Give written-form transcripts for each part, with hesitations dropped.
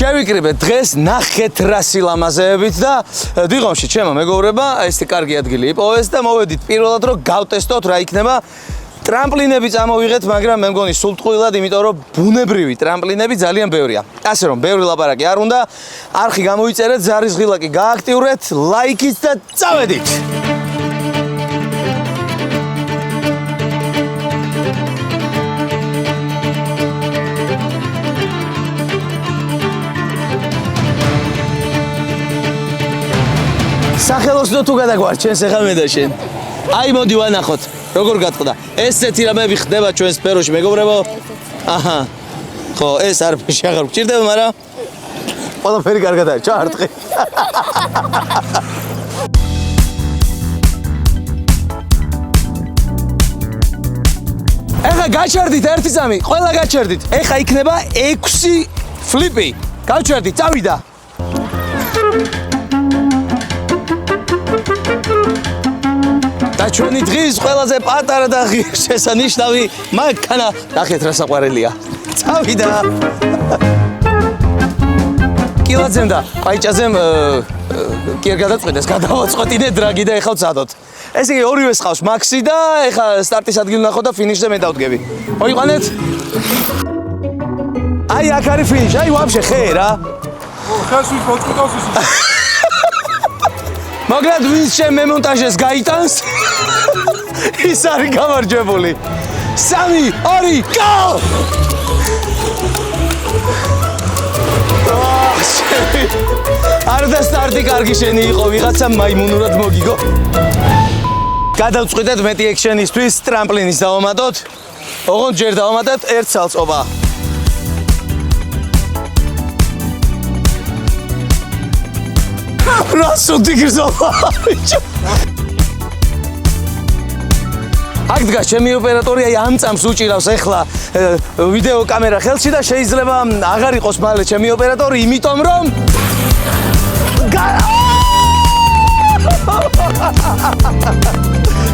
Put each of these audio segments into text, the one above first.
შევიკრიბეთ დღეს ნახეთ რა სილამაზეებით და დიღომში ჩემო მეგობრება, ეს კარგი ადგილი იპოვეს და მოვედით პირველად რომ გავტესტოთ რა იქნება. ტრამპლინები წამოვიღეთ, მაგრამ მე მგონი სულ ტყუილად, იმიტომ რომ ბუნებრივი ტრამპლინები ძალიან ბევრია. ასე რომ ბევრი ლაპარაკი არ უნდა. არხი გამოიწერეთ, ზარისღილაკი გააქტიურეთ, ლაიქით და წავედით. სახელოსნო თუ გადაგვარ ჩვენს ახლა მე და შენ. აი მოდი ვანახოთ როგორ გატყდა. ესეთი რამეები ხდება ჩვენს სფეროში მეგობრებო. აჰა. ხო, ეს არ შეაღარ გჭირდება, მაგრამ ყველაფერი კარგად არის, ჩაარტყი. ეხა გაჩერდით ერთი წამი, ყველა გაჩერდით. ეხა იქნება 6 ფლიპი. გაჩერდით, წავიდა. და ჩვენი დღის ყველაზე პატარა და შესანიშნავი მანქანა ნახეთ რა საყვარელია. წავიდა. კილაძემ და პაიჭაზემ კი არ გადაწყვეტეს, გადავაწყვეტინე დრაგი და ეხლა ვცადოთ. ესე იგი ორივეს ყავს მაქსი და ეხლა სტარტის ადგილი ნახო და ფინიშზე მე დავდგები. მოიყვანეთ. აი აქ არის ფინიში, აი ვაფშე ხე რა. ხეს ვიფოწკავს ის. მაგრამ ვინც შენ მემონტაჟეს გაიტანს ის არის გამარჯვებული. 3, 2, go! არ და სტარტი კარგი შენი იყო, ვიღაცა მაიმუნურად მოგიგო. გადავწყვიტეთ მეტი ექშენისთვის ტრამპლინის დავამატოთ. ოღონდ ჯერ დავამატეთ ერთ სალწობა. რასოდი გზავა. აქ დგას ჩემი ოპერატორი, აი ამ წამს უჭირავს ეხლა ვიდეო კამერა ხელში და შეიძლება აღარ იყოს მალე ჩემი ოპერატორი, იმიტომ რომ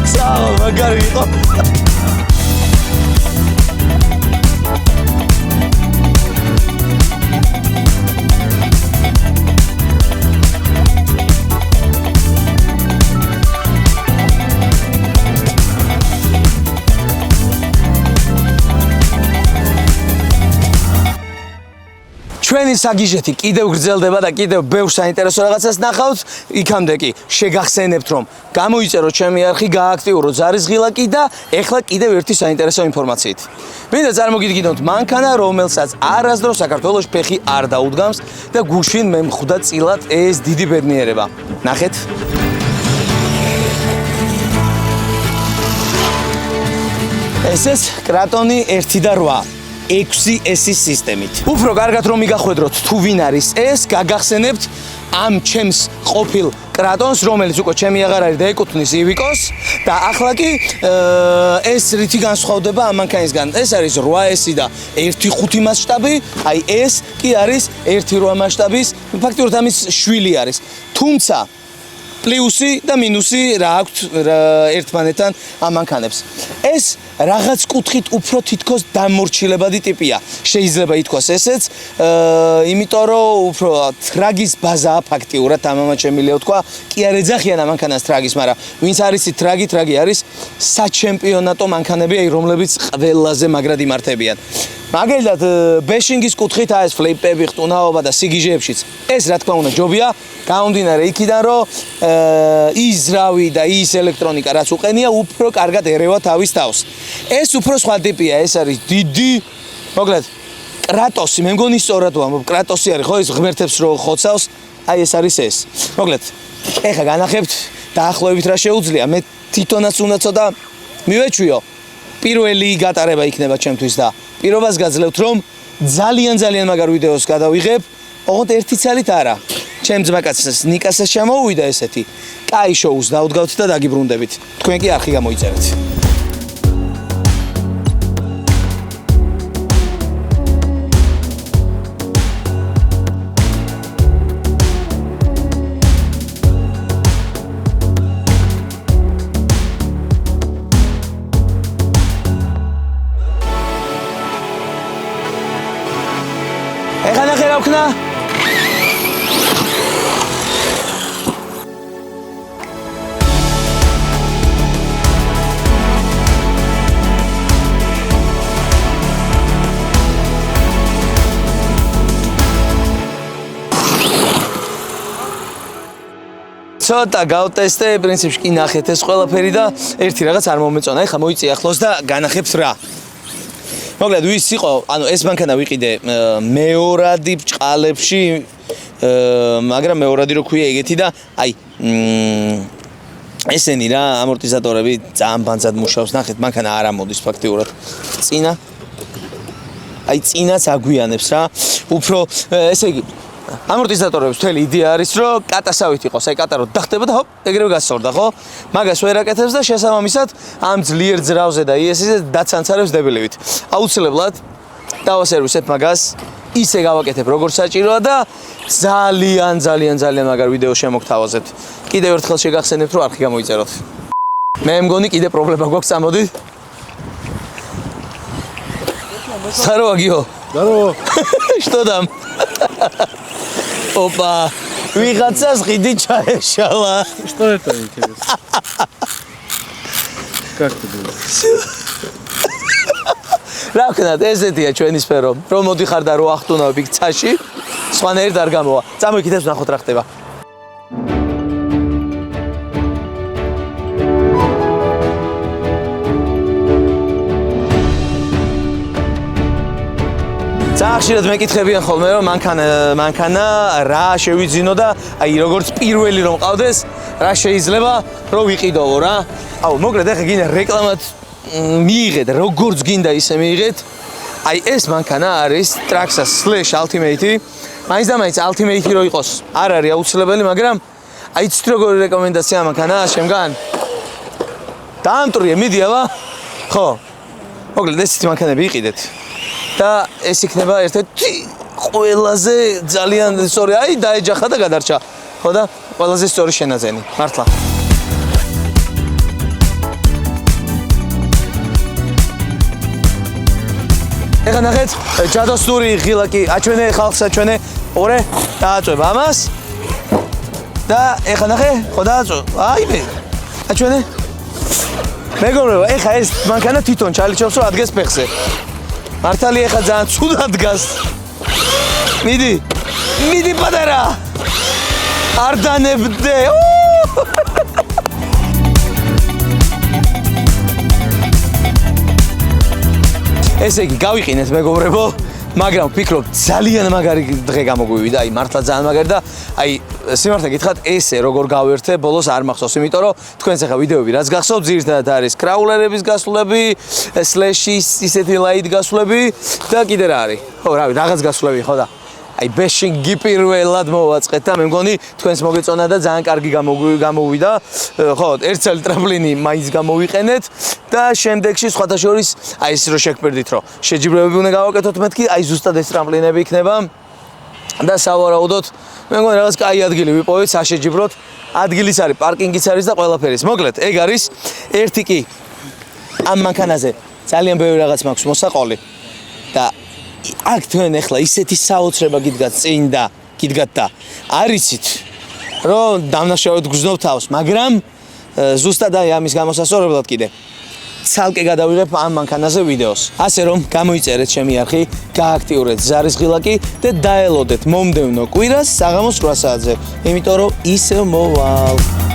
საო მაგარი იყო. ჩვენი საგიჟეთი კიდევ გრძელდება და კიდევ ბევრ საინტერესო რაღაცას ნახავთ. იქამდე კი შეგახსენებთ რომ გამოიწეროთ ჩემი არხი, გააქტიუროთ ზარისღილაკი და ეხლა კიდევ ერთი საინტერესო ინფორმაციით. მინდა წარმოგიდგინოთ მანქანა, რომელსაც არასდროს საქართველოში ფეხი არ დაუდგამს და გუშინ მე მხვდა წილად ეს დიდი ბედნიერება. ნახეთ. ეს კრატონი 1 და 8. 6S-ის სისტემით. უფრო კარგად რომ მიგახვედროთ თუ ვინ არის ეს, გაგახსენებთ ამ ჩემს ყოფილ კრატონს, რომელიც უკვე ჩემი აღარ არის და ეკუთვნის ივიკოს და ახლა კი ეს რითი განსხვავდება ამ მანქანისგან. ეს არის 8S და 1.5 მასშტაბი, აი ეს კი არის 1.8 მასშტაბის, ფაქტიურად ამის შვილი არის. თუმცა პლუსი და მინუსი რა აქვს ერთმანეთთან ამ მანქანებს. ეს რაღაც კუთხით უფრო თითქოს დამორჩილებადი ტიპია. შეიძლება ითქვას ესეც, იმიტომ რომ უფრო ტრაგის ბაზაა ფაქტიურად ამამაც შემიძლია თქვა. კი არ ეძახიან ამ მანქანას ტრაგის, მაგრამ ვინც არის ტრაგი არის საჩემპიონატო მანქანები, აი რომლებიც ყველაზე მაგრად იმართებიან. მაგალითად ბეშინგის კუთხით ეს ფლიპები, ხტუნაობა და სიგიჟეებშიც ეს რა თქმა უნდა ჯობია, გამომდინარე იქიდან რომ ის რავი და ის ელექტრონიკა რაც უყენია უფრო კარგად ერევა თავის თავს. ეს უფრო სხვა ტიპია, ეს არის დიდი, მოკლედ კრატოსი, მე მგონი სწორად ვამბობ, კრატოსი არის ხო ის ღმერთებს რო ხოცავს, აი ეს არის ეს. მოკლედ ეხა განახებთ დაახლოებით რა შეუძლია, მე თვითონაც უნდა ცოტა მივეჩვიო. პირველი გატარება იქნება ჩემთვის და პირობას გაძლევთ რომ ძალიან მაგარ ვიდეოს გადავიღებ, ოღონდ ერთი ცალით არა. ჩემ ძმაკაცს ნიკასაც შემოუვიდა ესეთი. კაი შოუს დავდგავთ და დაგიბრუნდებით. თქვენ კი არხი გამოიწერეთ. ეხლა ნახე რა ვქნა? ცოტა გავტესტე, პრინციპში კი ნახეთ ეს ყველაფერი და ერთი რაღაც არ მომეწონა. ეხლა მოიწია ახლოს და განახებთ რა. მოკლედ ვის იყო, ანუ ეს მანქანა ვიყიდე მეორადი ბჭყალებში, მაგრამ მეორადი რო ქვია ეგეთი და აი ესენი რა ამორტიზატორები ძალიან ბანძად მუშაობს. ნახეთ, მანქანა არ ამოდის ფაქტიურად. წინაც აგვიანებს რა. უფრო ესე იგი ამორტიზატორების მთელი იდეა არის, რომ კატასავით იყოს, აი კატა რო დახტება და ჰოპ, ეგრევე გასწორდა, ხო? მაგას ვერ აკეთებს და შესაბამისად ამ ძლიერ ძრავზე და ISS-ზე დაცანცარებს დებელივით. აუცილებლად დავასერვისებ მაგას, ისე გავაკეთებ როგორც საჭიროა და ძალიან მაგარ ვიდეო შემოგთავაზებთ. კიდევ ერთხელ შეგახსენებთ, რომ არხი გამოიწეროთ. მე მგონი კიდე პრობლემა გვაქვს, წამოდით. Здорово, Гио. Здорово. Что там? Опа. Вигацас гиди чаешала. Что это интересно? Как ты думаешь? რა ვქნათ, ესეთია ჩვენი სფერო. რომ მოდიხარ და რო ახტუნავ იქ ცაში, სხვანაირად არ გამოვა. წამოიქითებს ვნახოთ რა ხდება. ხშირად მეკითხებიან ხოლმე რომ მანქანა რა შევიძინო და აი როგორც პირველი რომ ყავდეს რა შეიძლება რომ ვიყიდოვო რა. აუ მოკლედ ახლა გინდა რეკლამად მიიღეთ როგორც გინდა ისე მიიღეთ. აი ეს მანქანა არის Traxxas /Ultimate. მაინც და მაინც Ultimate რო იყოს არ არის აუცილებელი, მაგრამ აი ცით როგორი რეკომენდაცია მანქანა შემგან. დაამტრიე მიდიავა? ხო. მოკლედ ესეთი მანქანები იყიდეთ. და ეს იქნება ერთ-ერთი ყველაზე ძალიან სწორი, აი დაეჯახა და გადარჩა. ხო და ყველაზე სწორი შენაძენი. მართლა. ეხლა ნახეთ, ჯადოსნური ღილაკი აჩვენე ხალხს აჩვენე, ორე დააწვევ ამას. და ეხლა ნახე, ხო დააწვევ. აი მე. აჩვენე. მეგობრებო, ეხლა ეს მანქანა თვითონ ჩალიჩობს რომ ადგეს ფეხზე. მართალი ეხა ძალიან ცუდად დგას. მიდი პატარა. არ დანებდე. ესე იგი გავიყინეთ მეგობრებო, მაგრამ ვფიქრობ ძალიან მაგარი დღე გამოგვივიდა, აი მართლა ძალიან მაგარი და აი სიმართლე გითხრათ ესე როგორ გავერთე ბოლოს არ მახსოვს, იმიტომ რომ თქვენს ახლა ვიდეოები რაც გახსოვთ ძირითადად არის კრაულერების გასვლები, სლეშის ისეთი ლაით გასვლები და კიდე რა არის? ხო, რავი, რაღაც გასვლები ხო და აი ბეშინგი პირველად მოვაწყეთ და მე მგონი თქვენს მოგეწონა და ძალიან კარგი გამოვიდა. ხო, ერთ წელი ტრამპლინი მაინც გამოვიყენეთ და შემდეგში სხვათა შორის აი ეს რო შეგფერდით რომ შეჯიბრებები უნდა გავაკეთოთ მეთქი, აი ზუსტად ეს ტრამპლინები იქნება და სავარაუდოდ მე მგონი რაღაც კაი ადგილი ვიპოვეთ, საშეჯიბროთ. ადგილიც არის, პარკინგიც არის და ყველაფერი. მოკლედ, ეგ არის ერთი კი ამ მანქანაზე ძალიან ბევრი რაღაც მაქვს მოსაყოლი და აქ თქვენ ახლა ისეთი საოცრება გიდგათ და არიცით რომ დამნაშავედ გრძნობ თავს, მაგრამ ზუსტად აი ამის გამოსასწორებლად კიდე ცალკე გადავიღებ ამ მანქანაზე ვიდეოს. ასე რომ გამოიწერეთ ჩემი არხი, გააქტიურეთ ზარის ღილაკი და დაელოდეთ მომდევნო კვირას საღამოს 8 საათზე, იმიტომ რომ ისევ მოვალ.